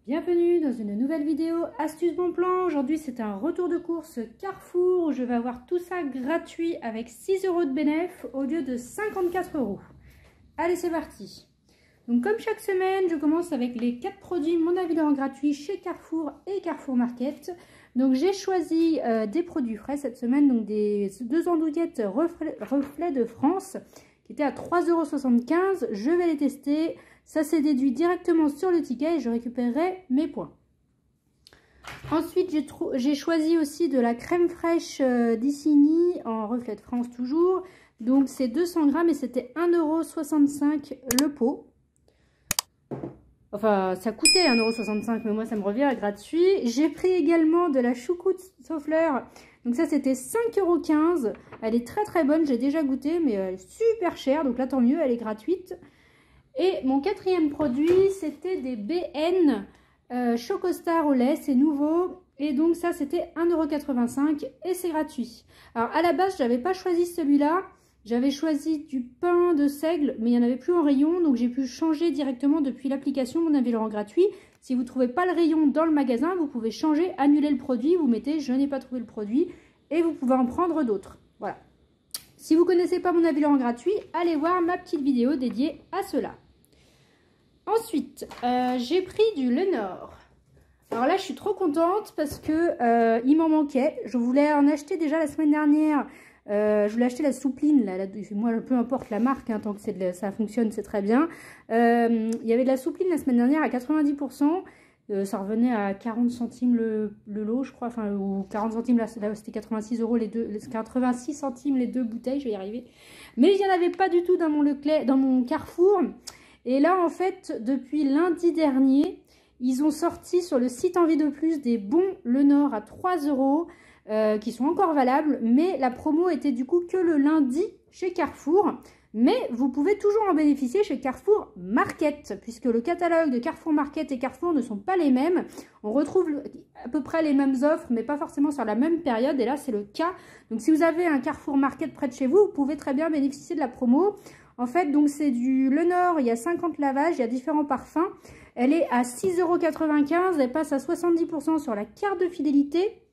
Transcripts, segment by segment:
Bienvenue dans une nouvelle vidéo Astuce Bon Plan. Aujourd'hui c'est un retour de course Carrefour où je vais avoir tout ça gratuit avec 6 € de bénéf au lieu de 54 €. Allez, c'est parti. Donc comme chaque semaine, je commence avec les 4 produits mon avis en gratuit chez Carrefour et Carrefour Market. Donc j'ai choisi des produits frais cette semaine, donc des 2 andouillettes reflet de France qui étaient à 3,75 €. Je vais les tester. Ça s'est déduit directement sur le ticket et je récupérerai mes points. Ensuite, j'ai choisi aussi de la crème fraîche d'Icini en reflet de France toujours. Donc c'est 200 grammes et c'était 1,65 € le pot. Enfin, ça coûtait 1,65 € mais moi ça me revient gratuit. J'ai pris également de la choucroute sauf-fleur. Donc ça c'était 5,15 €. Elle est très très bonne, j'ai déjà goûté mais elle est super chère. Donc là tant mieux, elle est gratuite. Et mon quatrième produit, c'était des BN Chocostar au lait, c'est nouveau. Et donc ça, c'était 1,85 € et c'est gratuit. Alors à la base, je n'avais pas choisi celui-là. J'avais choisi du pain de seigle, mais il n'y en avait plus en rayon. Donc j'ai pu changer directement depuis l'application Mon Avis Laurent gratuit. Si vous ne trouvez pas le rayon dans le magasin, vous pouvez changer, annuler le produit. Vous mettez « Je n'ai pas trouvé le produit » et vous pouvez en prendre d'autres. Voilà. Si vous ne connaissez pas Mon Avis Laurent gratuit, allez voir ma petite vidéo dédiée à cela. Ensuite, j'ai pris du Lenor. Alors là, je suis trop contente parce que il m'en manquait. Je voulais en acheter déjà la semaine dernière. Je voulais acheter la soupline. Moi, peu importe la marque, hein, tant que ça fonctionne, c'est très bien. Il y avait de la soupline la semaine dernière à 90%. Ça revenait à 40 centimes le lot, je crois. Enfin, ou 40 centimes, là c'était 86 € les deux. 86 centimes les deux bouteilles, je vais y arriver. Mais il n'y en avait pas du tout dans mon Carrefour. Et là, en fait, depuis lundi dernier, ils ont sorti sur le site Envie de Plus des bons Lenor à 3 € qui sont encore valables. Mais la promo était du coup que le lundi chez Carrefour. Mais vous pouvez toujours en bénéficier chez Carrefour Market, puisque le catalogue de Carrefour Market et Carrefour ne sont pas les mêmes. On retrouve à peu près les mêmes offres, mais pas forcément sur la même période. Et là, c'est le cas. Donc, si vous avez un Carrefour Market près de chez vous, vous pouvez très bien bénéficier de la promo. En fait, donc c'est du Lenor, il y a 50 lavages, il y a différents parfums. Elle est à 6,95 €, elle passe à 70% sur la carte de fidélité.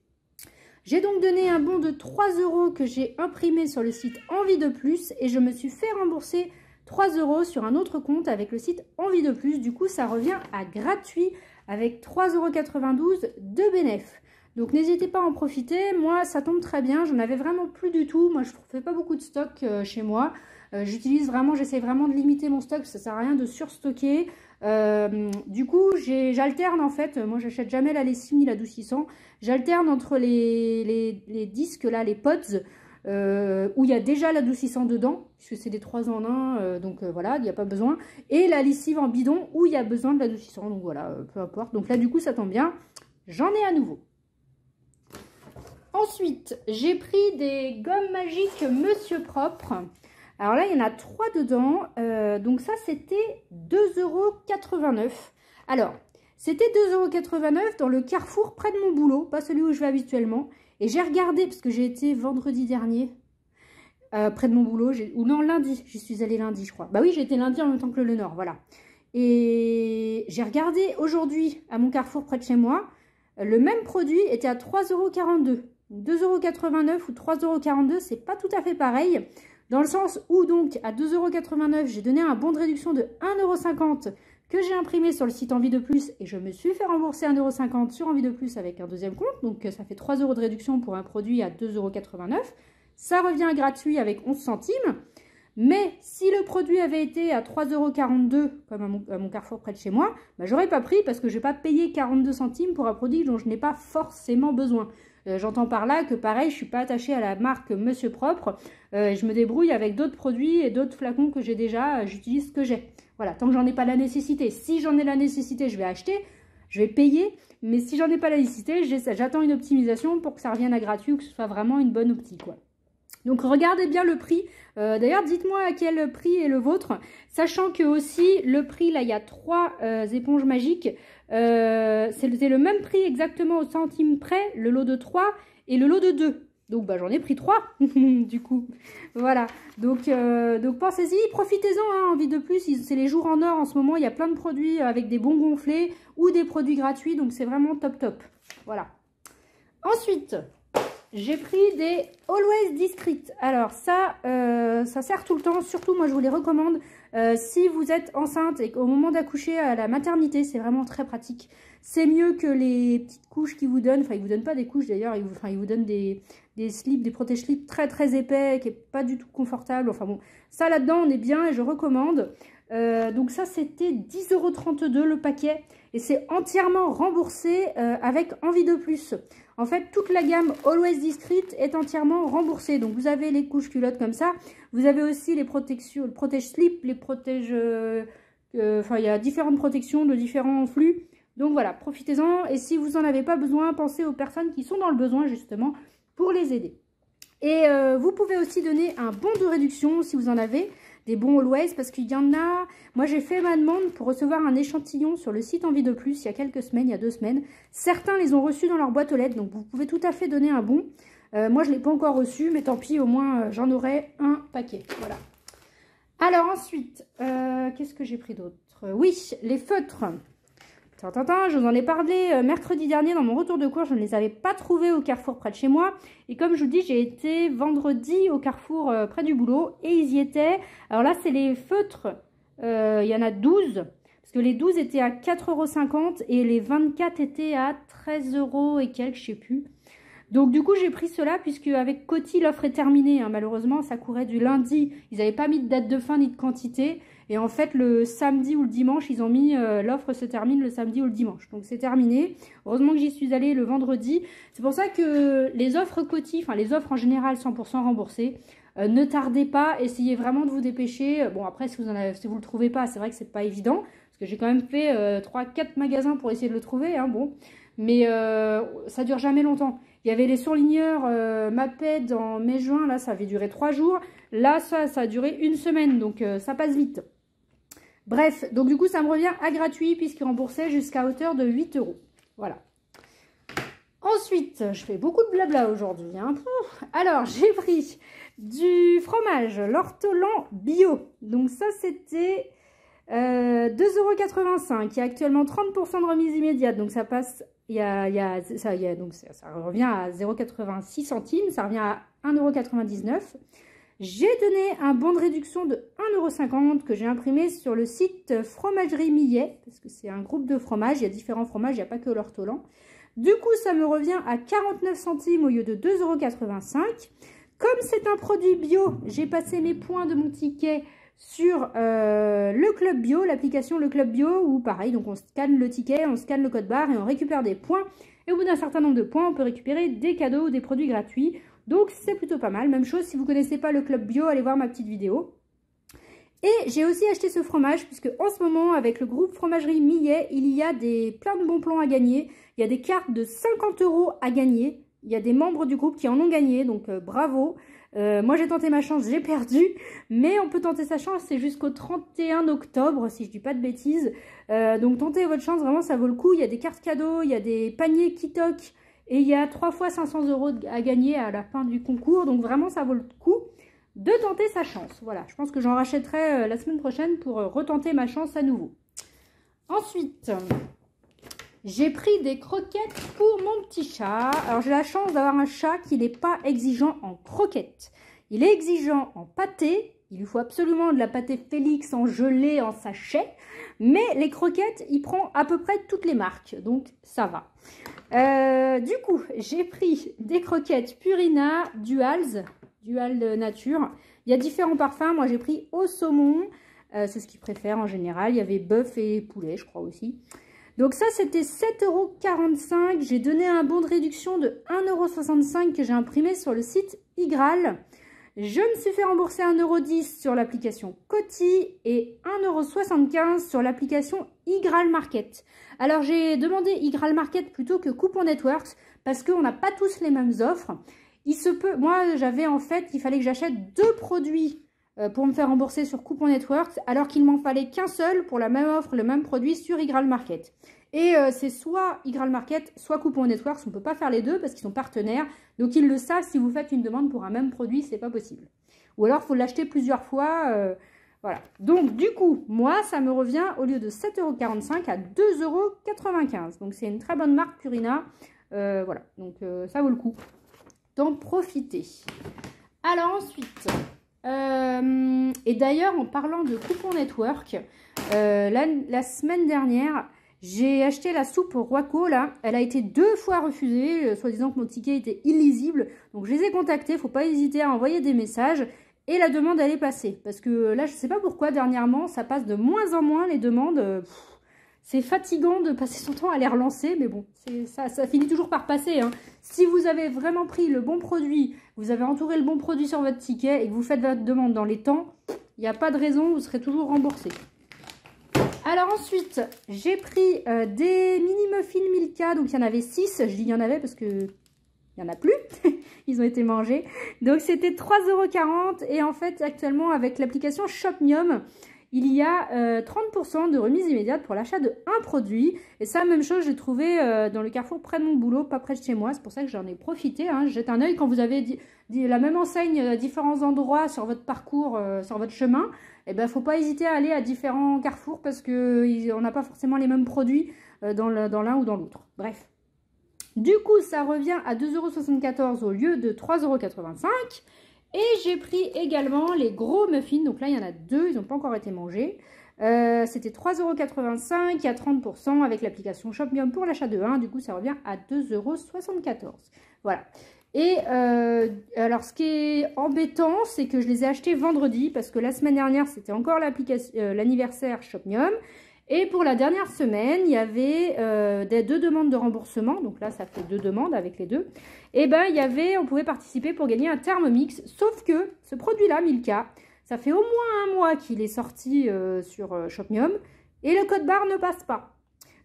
J'ai donc donné un bon de 3 € que j'ai imprimé sur le site Envie de Plus et je me suis fait rembourser 3 € sur un autre compte avec le site Envie de Plus. Du coup, ça revient à gratuit avec 3,92 € de bénéf. Donc n'hésitez pas à en profiter. Moi, ça tombe très bien. J'en avais vraiment plus du tout. Moi, je ne fais pas beaucoup de stock chez moi. J'essaie vraiment de limiter mon stock, ça sert à rien de surstocker. Du coup, j'alterne en fait, moi j'achète jamais la lessive ni l'adoucissant. J'alterne entre les disques là, les pods, où il y a déjà l'adoucissant dedans, puisque c'est des 3 en 1, donc voilà, il n'y a pas besoin. Et la lessive en bidon, où il y a besoin de l'adoucissant, donc voilà, peu importe. Donc là du coup ça tombe bien, j'en ai à nouveau. Ensuite, j'ai pris des gommes magiques Monsieur Propre. Alors là, il y en a 3 dedans. Donc ça, c'était 2,89 €. Alors, c'était 2,89 € dans le Carrefour près de mon boulot, pas celui où je vais habituellement. Et j'ai regardé, parce que j'ai été vendredi dernier, près de mon boulot, ou non, lundi. J'y suis allée lundi, je crois. Bah oui, j'ai été lundi en même temps que le Lenor, voilà. Et j'ai regardé aujourd'hui à mon Carrefour près de chez moi. Le même produit était à 3,42 €. 2,89 € ou 3,42 €, c'est pas tout à fait pareil. Dans le sens où donc à 2,89 €, j'ai donné un bon de réduction de 1,50 € que j'ai imprimé sur le site Envie de Plus et je me suis fait rembourser 1,50 € sur Envie de Plus avec un deuxième compte. Donc ça fait 3 € de réduction pour un produit à 2,89 €. Ça revient gratuit avec 11 centimes. Mais si le produit avait été à 3,42 € comme à mon Carrefour près de chez moi, bah, j'aurais pas pris parce que je n'ai pas payé 42 centimes pour un produit dont je n'ai pas forcément besoin. J'entends par là que pareil, je ne suis pas attachée à la marque Monsieur Propre. Je me débrouille avec d'autres produits et d'autres flacons que j'ai déjà. J'utilise ce que j'ai. Voilà, tant que j'en ai pas la nécessité. Si j'en ai la nécessité, je vais acheter, je vais payer. Mais si j'en ai pas la nécessité, j'attends une optimisation pour que ça revienne à gratuit ou que ce soit vraiment une bonne optique, quoi. Donc regardez bien le prix. D'ailleurs, dites-moi à quel prix est le vôtre. Sachant que aussi, le prix, là, il y a 3 éponges magiques. C'est le même prix exactement au centime près, le lot de 3 et le lot de 2. Donc bah, j'en ai pris 3 du coup. Voilà. Donc pensez-y, profitez-en, hein, envie de plus. C'est les jours en or en ce moment. Il y a plein de produits avec des bons gonflés ou des produits gratuits. Donc c'est vraiment top top. Voilà. Ensuite, j'ai pris des Always Discreet. Alors ça sert tout le temps. Surtout, moi je vous les recommande. Si vous êtes enceinte et qu'au moment d'accoucher à la maternité, c'est vraiment très pratique. C'est mieux que les petites couches qu'ils vous donnent. Enfin, ils vous donnent pas des couches d'ailleurs. Ils vous donnent des slips, des protège-slips très très épais, qui est pas du tout confortable. Enfin bon, ça là-dedans, on est bien et je recommande. Donc ça, c'était 10,32 € le paquet. Et c'est entièrement remboursé avec Envie de plus. En fait, toute la gamme Always Discreet est entièrement remboursée. Donc, vous avez les couches culottes comme ça. Vous avez aussi les protections, le protège-slip, les protège... Enfin, il y a différentes protections de différents flux. Donc, voilà, profitez-en. Et si vous n'en avez pas besoin, pensez aux personnes qui sont dans le besoin, justement, pour les aider. Et vous pouvez aussi donner un bon de réduction si vous en avez. Des bons Always, parce qu'il y en a... Moi, j'ai fait ma demande pour recevoir un échantillon sur le site Envie de plus il y a quelques semaines, il y a 2 semaines. Certains les ont reçus dans leur boîte aux lettres, donc vous pouvez tout à fait donner un bon. Moi, je ne l'ai pas encore reçu, mais tant pis, au moins, j'en aurai un paquet. Voilà. Alors ensuite, qu'est-ce que j'ai pris d'autre? Oui, les feutres. Je vous en ai parlé mercredi dernier dans mon retour de cours. Je ne les avais pas trouvés au Carrefour près de chez moi. Et comme je vous dis, j'ai été vendredi au Carrefour près du boulot et ils y étaient. Alors là, c'est les feutres. Il y en a 12. Parce que les 12 étaient à 4,50 € et les 24 étaient à 13 € et quelques, je sais plus. Donc du coup, j'ai pris cela puisque avec Coty, l'offre est terminée. Hein. Malheureusement, ça courait du lundi. Ils n'avaient pas mis de date de fin ni de quantité. Et en fait, le samedi ou le dimanche, ils ont mis l'offre se termine le samedi ou le dimanche. Donc c'est terminé. Heureusement que j'y suis allée le vendredi. C'est pour ça que les offres Coty, enfin les offres en général 100% remboursées, ne tardez pas. Essayez vraiment de vous dépêcher. Bon après, si vous le trouvez pas, c'est vrai que c'est pas évident. Parce que j'ai quand même fait 3-4 magasins pour essayer de le trouver. Hein, bon. Mais ça dure jamais longtemps. Il y avait les surligneurs Maped en mai-juin. Là, ça avait duré 3 jours. Là, ça a duré 1 semaine. Donc ça passe vite. Bref, donc du coup, ça me revient à gratuit puisqu'il remboursait jusqu'à hauteur de 8 €. Voilà. Ensuite, je fais beaucoup de blabla aujourd'hui. Hein. Alors, j'ai pris du fromage, l'ortolan bio. Donc ça, c'était 2,85 €. Il y a actuellement 30% de remise immédiate. Donc ça passe, donc ça revient à 0,86 centimes. Ça revient à 1,99 €. J'ai donné un bon de réduction de 1,50 € que j'ai imprimé sur le site Fromagerie Millet, parce que c'est un groupe de fromages, il y a différents fromages, il n'y a pas que l'ortolan. Du coup, ça me revient à 49 centimes au lieu de 2,85 €. Comme c'est un produit bio, j'ai passé mes points de mon ticket sur le Club Bio, l'application Le Club Bio, où pareil, donc on scanne le ticket, on scanne le code barre et on récupère des points. Et au bout d'un certain nombre de points, on peut récupérer des cadeaux ou des produits gratuits. Donc, c'est plutôt pas mal. Même chose, si vous ne connaissez pas le Club Bio, allez voir ma petite vidéo. Et j'ai aussi acheté ce fromage, puisque en ce moment, avec le groupe Fromagerie Millet, il y a plein de bons plans à gagner. Il y a des cartes de 50 € à gagner. Il y a des membres du groupe qui en ont gagné, donc bravo. Moi, j'ai tenté ma chance, j'ai perdu. Mais on peut tenter sa chance, c'est jusqu'au 31 octobre, si je dis pas de bêtises. Donc, tentez votre chance, vraiment, ça vaut le coup. Il y a des cartes cadeaux, il y a des paniers Kitok. Et il y a 3 fois 500 € à gagner à la fin du concours. Donc vraiment, ça vaut le coup de tenter sa chance. Voilà, je pense que j'en rachèterai la semaine prochaine pour retenter ma chance à nouveau. Ensuite, j'ai pris des croquettes pour mon petit chat. Alors, j'ai la chance d'avoir un chat qui n'est pas exigeant en croquettes. Il est exigeant en pâté. Il lui faut absolument de la pâté Félix en gelée, en sachet. Mais les croquettes, il prend à peu près toutes les marques. Donc, ça va. Du coup, j'ai pris des croquettes Purina Dual nature. Il y a différents parfums. Moi, j'ai pris au saumon. C'est ce qu'ils préfèrent en général. Il y avait bœuf et poulet, je crois aussi. Donc ça, c'était 7,45 €. J'ai donné un bon de réduction de 1,65 € que j'ai imprimé sur le site Igral. Je me suis fait rembourser 1,10 € sur l'application Coty et 1,75 € sur l'application Igral Market. Alors, j'ai demandé Igral Market plutôt que Coupon Networks parce qu'on n'a pas tous les mêmes offres. Il se peut, moi, j'avais en fait, il fallait que j'achète 2 produits pour me faire rembourser sur Coupon Network, alors qu'il m'en fallait qu'un seul pour la même offre, le même produit sur iGraal Market. Et c'est soit iGraal Market, soit Coupon Network, on ne peut pas faire les deux parce qu'ils sont partenaires. Donc ils le savent, si vous faites une demande pour un même produit, c'est pas possible. Ou alors il faut l'acheter plusieurs fois. Voilà. Donc du coup, moi, ça me revient au lieu de 7,45 € à 2,95 €. Donc c'est une très bonne marque Purina. Voilà, donc ça vaut le coup d'en profiter. Alors ensuite, et d'ailleurs en parlant de Coupon Network, la semaine dernière, j'ai acheté la soupe Royco, là. Elle a été 2 fois refusée, soi-disant que mon ticket était illisible. Donc, je les ai contactés. Il ne faut pas hésiter à envoyer des messages. Et la demande, elle est passée. Parce que là, je ne sais pas pourquoi, dernièrement, ça passe de moins en moins, les demandes. C'est fatigant de passer son temps à les relancer. Mais bon, ça finit toujours par passer, hein. Si vous avez vraiment pris le bon produit, vous avez entouré le bon produit sur votre ticket et que vous faites votre demande dans les temps, il n'y a pas de raison, vous serez toujours remboursé. Alors ensuite, j'ai pris des mini muffins Milka, donc il y en avait 6, je dis il y en avait parce que il n'y en a plus, ils ont été mangés. Donc c'était 3,40 € et en fait actuellement avec l'application Shopmium, il y a 30% de remise immédiate pour l'achat de un produit. Et ça, même chose, j'ai trouvé dans le Carrefour près de mon boulot, pas près de chez moi. C'est pour ça que j'en ai profité. Hein. Jette un œil quand vous avez la même enseigne à différents endroits sur votre parcours, sur votre chemin. Eh ben, faut pas hésiter à aller à différents carrefours parce qu'on n'a pas forcément les mêmes produits dans l'un ou dans l'autre. Bref. Du coup, ça revient à 2,74 € au lieu de 3,85 €. Et j'ai pris également les gros muffins. Donc là, il y en a 2, ils n'ont pas encore été mangés. C'était 3,85 € à 30% avec l'application Shopmium pour l'achat de 1. Du coup, ça revient à 2,74 €. Voilà. Et alors, ce qui est embêtant, c'est que je les ai achetés vendredi parce que la semaine dernière, c'était encore l'anniversaire Shopmium. Et pour la dernière semaine, il y avait 2 demandes de remboursement. Donc là, ça fait 2 demandes avec les 2. Et ben, on pouvait participer pour gagner un Thermomix. Sauf que ce produit-là, Milka, ça fait au moins un mois qu'il est sorti sur Shopmium. Et le code barre ne passe pas.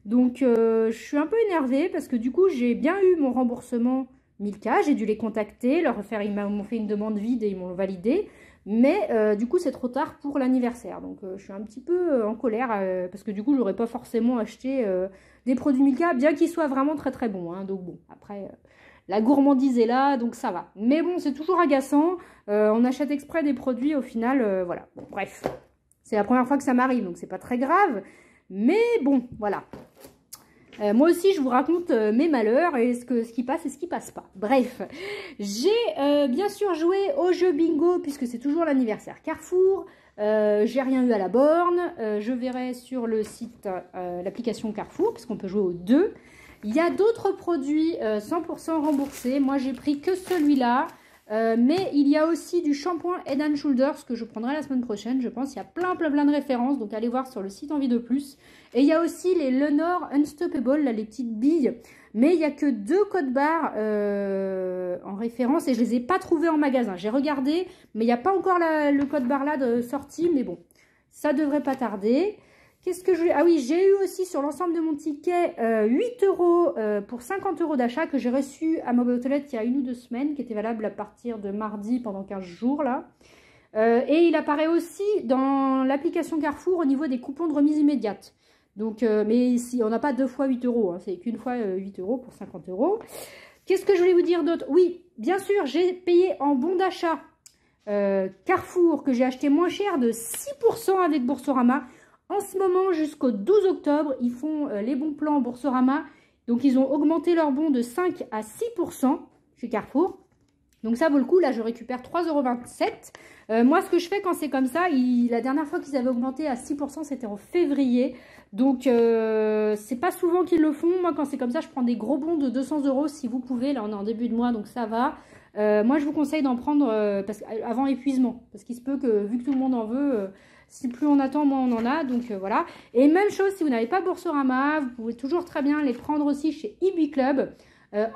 Donc, je suis un peu énervée parce que du coup, j'ai bien eu mon remboursement Milka. J'ai dû les contacter, ils m'ont fait une demande vide et ils m'ont validé. Mais du coup, c'est trop tard pour l'anniversaire. Donc, je suis un petit peu en colère parce que du coup, je n'aurais pas forcément acheté des produits Milka, bien qu'ils soient vraiment très très bons. Hein. Donc bon, après, la gourmandise est là, donc ça va. Mais bon, c'est toujours agaçant. On achète exprès des produits, au final, voilà. Bon, bref, c'est la première fois que ça m'arrive, donc c'est pas très grave. Mais bon, voilà. Moi aussi, je vous raconte mes malheurs et ce qui passe et ce qui passe pas. Bref, j'ai bien sûr joué au jeu bingo puisque c'est toujours l'anniversaire Carrefour. J'ai rien eu à la borne. Je verrai sur le site l'application Carrefour puisqu'on peut jouer aux 2. Il y a d'autres produits 100% remboursés. Moi, j'ai pris que celui-là. Mais il y a aussi du shampoing Head & Shoulders que je prendrai la semaine prochaine, je pense. Il y a plein de références, donc allez voir sur le site Envie de Plus. Et il y a aussi les Lenor Unstoppable, là, les petites billes. Mais il n'y a que 2 codes barres en référence et je ne les ai pas trouvés en magasin. J'ai regardé, mais il n'y a pas encore le code barre là de sortie, mais bon, ça devrait pas tarder. Qu'est-ce que je... Ah oui, j'ai eu aussi sur l'ensemble de mon ticket 8 € pour 50 € d'achat que j'ai reçu à ma boîte aux lettres il y a 1 ou 2 semaines, qui était valable à partir de mardi pendant 15 jours là. Et il apparaît aussi dans l'application Carrefour au niveau des coupons de remise immédiate. Donc, mais ici, on n'a pas 2 fois 8 €, hein, c'est qu'une fois 8 € pour 50 €. Qu'est-ce que je voulais vous dire d'autre? Oui, bien sûr, j'ai payé en bon d'achat Carrefour que j'ai acheté moins cher de 6% avec Boursorama. En ce moment, jusqu'au 12 octobre, ils font les bons plans Boursorama. Donc, ils ont augmenté leurs bons de 5 à 6% chez Carrefour. Donc, ça vaut le coup. Là, je récupère 3,27 €. Moi, ce que je fais quand c'est comme ça, la dernière fois qu'ils avaient augmenté à 6%, c'était en février. Donc, c'est pas souvent qu'ils le font. Moi, quand c'est comme ça, je prends des gros bons de 200 € si vous pouvez. Là, on est en début de mois, donc ça va. Moi, je vous conseille d'en prendre avant épuisement. Parce qu'il se peut que, vu que tout le monde en veut... si plus on attend, moins on en a. Donc voilà. Et même chose, si vous n'avez pas Boursorama, vous pouvez toujours très bien les prendre aussi chez eBay Club.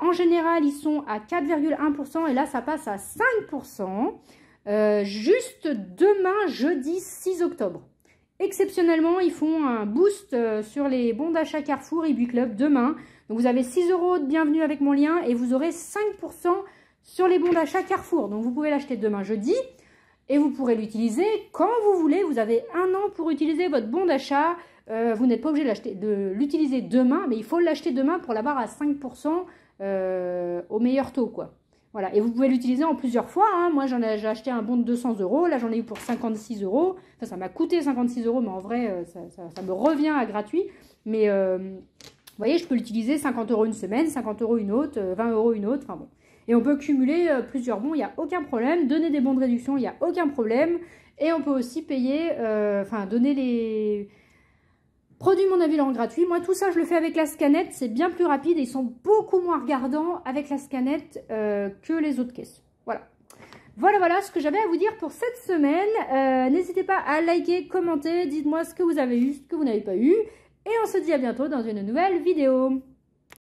En général, ils sont à 4,1% et là, ça passe à 5%. Juste demain, jeudi 6 octobre. Exceptionnellement, ils font un boost sur les bons d'achat Carrefour eBay Club demain. Donc vous avez 6 € de bienvenue avec mon lien et vous aurez 5% sur les bons d'achat Carrefour. Donc vous pouvez l'acheter demain jeudi. Et vous pourrez l'utiliser quand vous voulez. Vous avez 1 an pour utiliser votre bon d'achat. Vous n'êtes pas obligé de l'utiliser demain, mais il faut l'acheter demain pour l'avoir à 5% au meilleur taux, quoi. Voilà, et vous pouvez l'utiliser en plusieurs fois, hein. Moi, j'ai acheté un bon de 200 €. Là, j'en ai eu pour 56 €. Enfin, ça m'a coûté 56 €, mais en vrai, ça me revient à gratuit. Mais, vous voyez, je peux l'utiliser 50 € une semaine, 50 € une autre, 20 € une autre. Enfin bon. Et on peut cumuler plusieurs bons, il n'y a aucun problème. Donner des bons de réduction, il n'y a aucun problème. Et on peut aussi payer, donner les produits Mon Avis en gratuit. Moi, tout ça, je le fais avec la Scannet. C'est bien plus rapide et ils sont beaucoup moins regardants avec la Scannet que les autres caisses. Voilà. Voilà ce que j'avais à vous dire pour cette semaine. N'hésitez pas à liker, commenter, dites-moi ce que vous avez eu, ce que vous n'avez pas eu. Et on se dit à bientôt dans une nouvelle vidéo.